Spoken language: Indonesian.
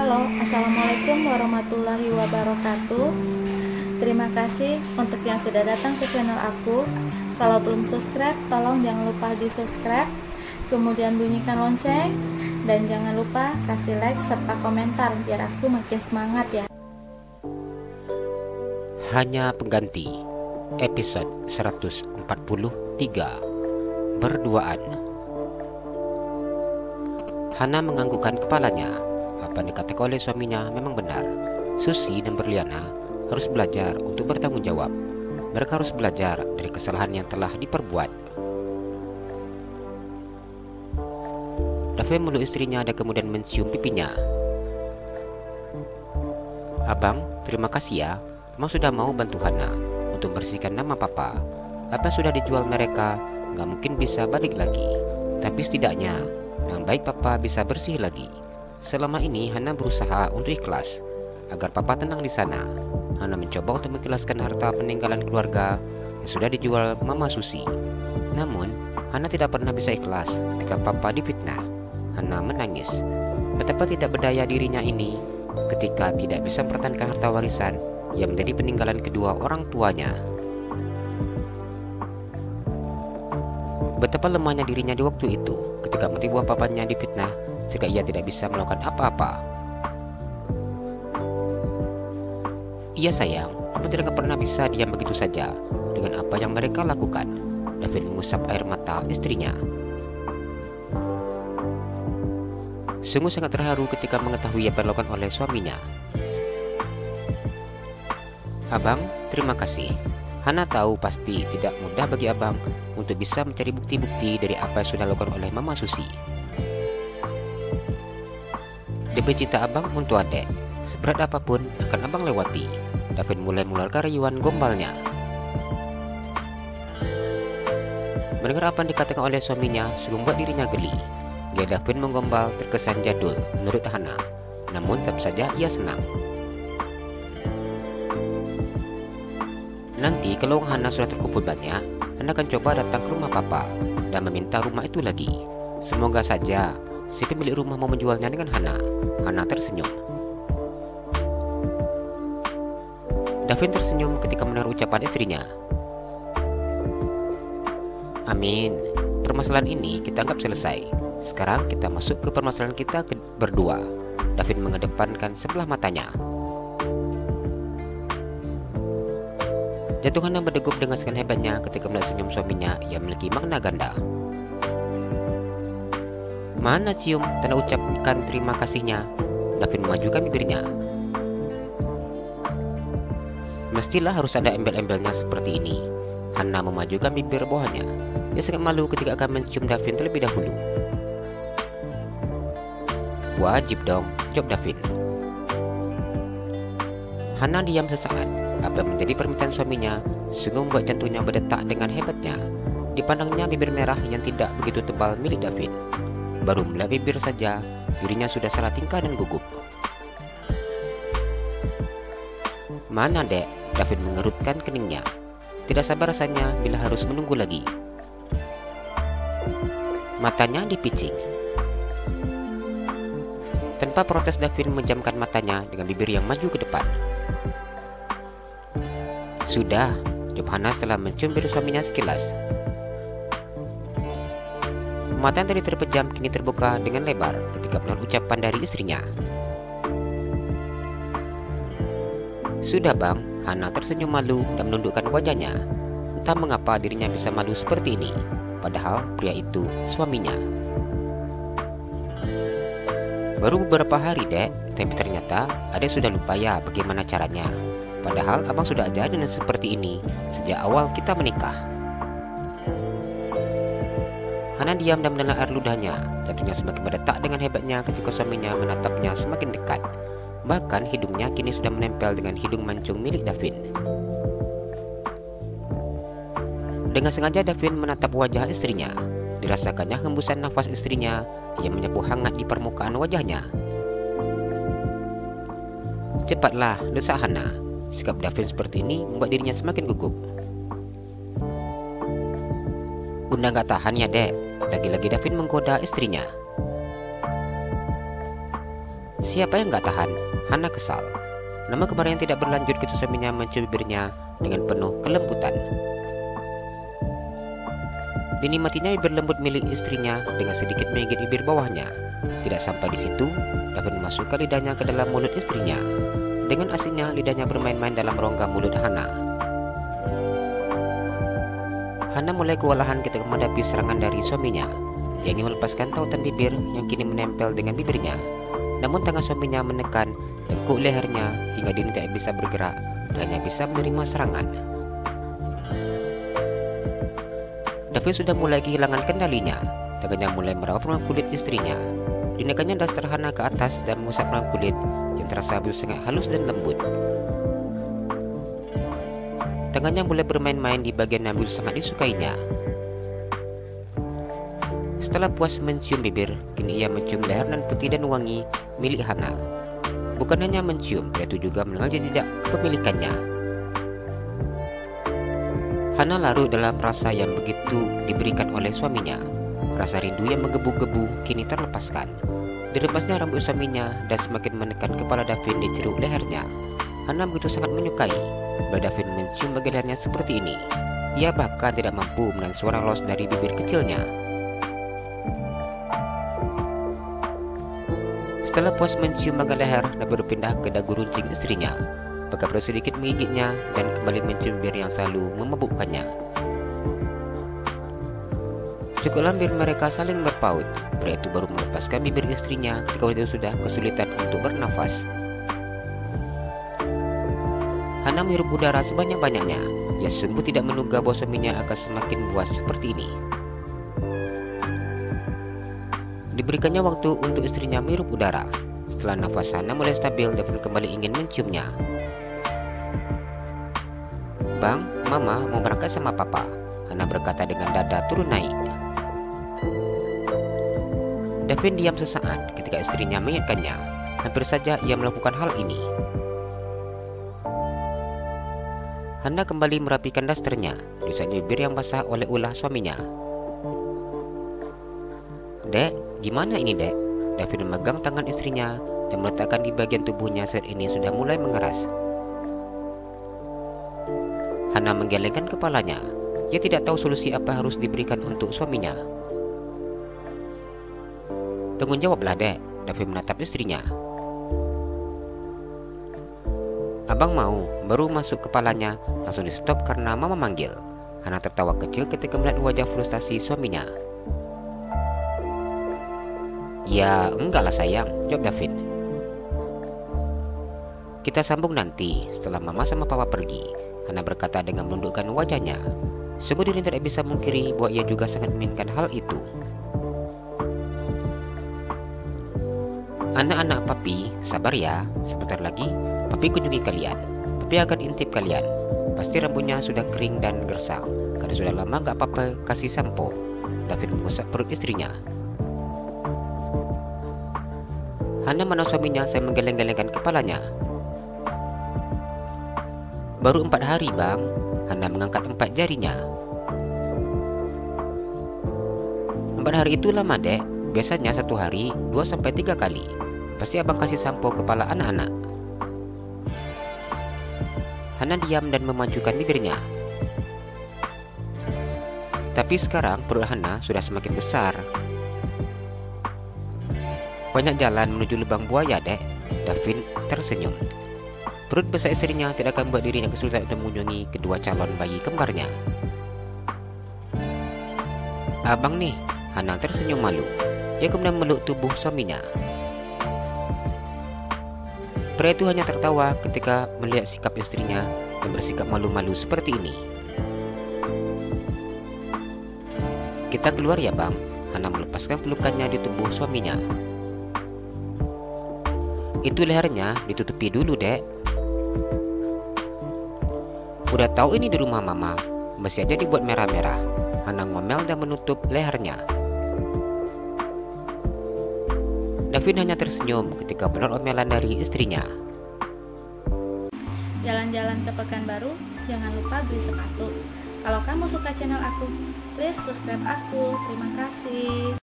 Halo, Assalamualaikum warahmatullahi wabarakatuh. Terima kasih untuk yang sudah datang ke channel aku. Kalau belum subscribe, tolong jangan lupa di subscribe, kemudian bunyikan lonceng, dan jangan lupa kasih like serta komentar biar aku makin semangat ya. Hanya Pengganti, episode 143, Berduaan. Hana menganggukkan kepalanya. Apa yang dikatakan oleh suaminya memang benar. Susi dan Berliana harus belajar untuk bertanggung jawab. Mereka harus belajar dari kesalahan yang telah diperbuat. David meluk istrinya dan kemudian mencium pipinya. Abang, terima kasih ya. Abang sudah mau bantu Hana untuk bersihkan nama papa. Apa yang sudah dijual mereka nggak mungkin bisa balik lagi. Tapi setidaknya nama baik papa bisa bersih lagi. Selama ini Hana berusaha untuk ikhlas agar papa tenang di sana. Hana mencoba untuk mengikhlaskan harta peninggalan keluarga yang sudah dijual Mama Susi. Namun Hana tidak pernah bisa ikhlas ketika papa difitnah. Hana menangis. Betapa tidak berdaya dirinya ini ketika tidak bisa mempertahankan harta warisan yang menjadi peninggalan kedua orang tuanya. Betapa lemahnya dirinya di waktu itu ketika mati buah papanya difitnah sehingga ia tidak bisa melakukan apa-apa. Iya sayang, aku tidak pernah bisa diam begitu saja dengan apa yang mereka lakukan. David mengusap air mata istrinya. Sungguh sangat terharu ketika mengetahui apa yang dilakukan oleh suaminya. Abang, terima kasih. Hana tahu pasti tidak mudah bagi abang untuk bisa mencari bukti-bukti dari apa yang sudah dilakukan oleh Mama Susi. Demi cinta abang untuk adek, seberat apapun akan abang lewati. David mulai mengeluarkan rayuan gombalnya. Mendengar apa yang dikatakan oleh suaminya sungguh membuat dirinya geli. Gaya David menggombal terkesan jadul menurut Hana, namun tetap saja ia senang. Nanti kalau uang Hana sudah terkumpul banyak, Hana akan coba datang ke rumah papa dan meminta rumah itu lagi. Semoga saja si pemilik rumah mau menjualnya dengan Hana. Hana tersenyum. David tersenyum ketika mendengar ucapan istrinya. Amin. Permasalahan ini kita anggap selesai. Sekarang kita masuk ke permasalahan kita berdua. David mengedepankan sebelah matanya. Jantung Hana berdegup dengan sekian hebatnya ketika melihat senyum suaminya yang memiliki makna ganda. Mana cium tanda ucapkan terima kasihnya? David memajukan bibirnya. Mestilah harus ada embel-embelnya seperti ini. Hana memajukan bibir bawahnya. Dia sangat malu ketika akan mencium David terlebih dahulu. Wajib dong, jawab David. Hana diam sesaat. Apa yang menjadi permintaan suaminya sungguh membuat jantungnya berdetak dengan hebatnya. Dipandangnya bibir merah yang tidak begitu tebal milik David. Baru melihat bibir saja, dirinya sudah salah tingkah dan gugup. Mana dek? David mengerutkan keningnya. Tidak sabar rasanya bila harus menunggu lagi. Matanya dipicing. Tanpa protes David menjamkan matanya dengan bibir yang maju ke depan. Sudah, jawab Hana setelah mencium bibir suaminya sekilas. Mata yang tadi terpejam kini terbuka dengan lebar ketika mendengar ucapan dari istrinya. Sudah bang, Hana tersenyum malu dan menundukkan wajahnya. Entah mengapa dirinya bisa malu seperti ini, padahal pria itu suaminya. Baru beberapa hari dek, tapi ternyata adek sudah lupa ya bagaimana caranya. Padahal abang sudah ajar dengan seperti ini sejak awal kita menikah. Hana diam dan menelan air ludahnya. Jantungnya semakin berdetak dengan hebatnya ketika suaminya menatapnya semakin dekat. Bahkan hidungnya kini sudah menempel dengan hidung mancung milik David. Dengan sengaja David menatap wajah istrinya. Dirasakannya hembusan nafas istrinya yang menyapu hangat di permukaan wajahnya. Cepatlah, desak Hana. Sikap David seperti ini membuat dirinya semakin gugup. Bunda gak tahan ya dek. Lagi-lagi David menggoda istrinya. Siapa yang gak tahan? Hana kesal. Nama kemarin yang tidak berlanjut ketika suaminya mencium bibirnya dengan penuh kelembutan. Dinikmatinya bibir lembut milik istrinya dengan sedikit menggigit bibir bawahnya. Tidak sampai di situ, Davin memasukkan lidahnya ke dalam mulut istrinya. Dengan asiknya lidahnya bermain-main dalam rongga mulut Hana. Hana mulai kewalahan ketika menghadapi serangan dari suaminya. Ia ingin melepaskan tautan bibir yang kini menempel dengan bibirnya. Namun tangan suaminya menekan tengkuk lehernya hingga dia tidak bisa bergerak dan hanya bisa menerima serangan. Davin sudah mulai kehilangan kendalinya. Tangannya mulai meraba permukaan kulit istrinya. Dinaikkannya dasar Hana ke atas dan mengusap permukaan kulit yang terasa sangat halus dan lembut. Tangannya mulai bermain-main di bagian yang sangat disukainya. Setelah puas mencium bibir, kini ia mencium leher nan putih dan wangi milik Hana. Bukan hanya mencium, pria itu juga mengenal jejak kepemilikannya. Hana larut dalam rasa yang begitu diberikan oleh suaminya. Rasa rindu yang menggebu-gebu kini terlepaskan. Direpasnya rambut suaminya dan semakin menekan kepala Davin di ceruk lehernya. Hana begitu sangat menyukai bila Davin mencium bagian lehernya seperti ini. Ia bahkan tidak mampu menahan suara los dari bibir kecilnya. Setelah puas mencium bagian leher dan berpindah ke dagu runcing istrinya, Baka baru sedikit menggigitnya dan kembali mencium bibir yang selalu memabukkannya. Cukuplah bibir mereka saling berpaut. Pria itu baru melepaskan bibir istrinya ketika wanita itu sudah kesulitan untuk bernafas. Hana menghirup udara sebanyak-banyaknya. Ia sungguh tidak menduga bahwa suaminya akan semakin puas seperti ini. Diberikannya waktu untuk istrinya menghirup udara. Setelah nafas Hana mulai stabil, Davin kembali ingin menciumnya. "Bang, Mama mau berangkat sama Papa," Hana berkata dengan dada turun naik. Davin diam sesaat ketika istrinya mengingatkannya. Hampir saja ia melakukan hal ini. Hana kembali merapikan dasternya, diusapnya bibir yang basah oleh ulah suaminya. "Dek, gimana ini, Dek?" Davin memegang tangan istrinya dan meletakkan di bagian tubuhnya saat ini sudah mulai mengeras. Hana menggelengkan kepalanya. Ia tidak tahu solusi apa harus diberikan untuk suaminya. "Tanggung jawablah, Dek," Davin menatap istrinya. "Abang mau," baru masuk kepalanya langsung di stop karena Mama manggil. Hana tertawa kecil ketika melihat wajah frustasi suaminya. "Ya enggak lah sayang," jawab Davin. "Kita sambung nanti setelah Mama sama Papa pergi," Hana berkata dengan menundukkan wajahnya. Sungguh dirinya tidak bisa mungkiri bahwa ia juga sangat menginginkan hal itu. "Anak-anak Papi, sabar ya. Sebentar lagi Papi kunjungi kalian. Papi akan intip kalian. Pasti rambutnya sudah kering dan gersang karena sudah lama gak Papa kasih sampo." Davin mengusap perut istrinya. Hana mana suaminya saya menggeleng-gelengkan kepalanya. "Baru 4 hari, Bang." Hana mengangkat 4 jarinya. 4 hari itu lama, Dek. Biasanya 1 hari 2-3 kali. Pasti Abang kasih sampo kepala anak-anak. Hana diam dan memajukan bibirnya. Tapi sekarang perut Hana sudah semakin besar. "Banyak jalan menuju lubang buaya, Dek." Davin tersenyum. Perut besar istrinya tidak akan membuat dirinya kesulitan untuk mengunjungi kedua calon bayi kembarnya. "Abang nih," Hana tersenyum malu. Ia kemudian memeluk tubuh suaminya. Pria itu hanya tertawa ketika melihat sikap istrinya yang bersikap malu-malu seperti ini. "Kita keluar ya, Bang." Hana melepaskan pelukannya di tubuh suaminya. "Itu lehernya ditutupi dulu, Dek." "Udah tahu ini di rumah Mama, masih aja dibuat merah-merah." Hana ngomel dan menutup lehernya. Davin hanya tersenyum ketika benar omelan dari istrinya. Jalan-jalan ke Pekanbaru, jangan lupa beli sepatu. Kalau kamu suka channel aku, please subscribe aku. Terima kasih.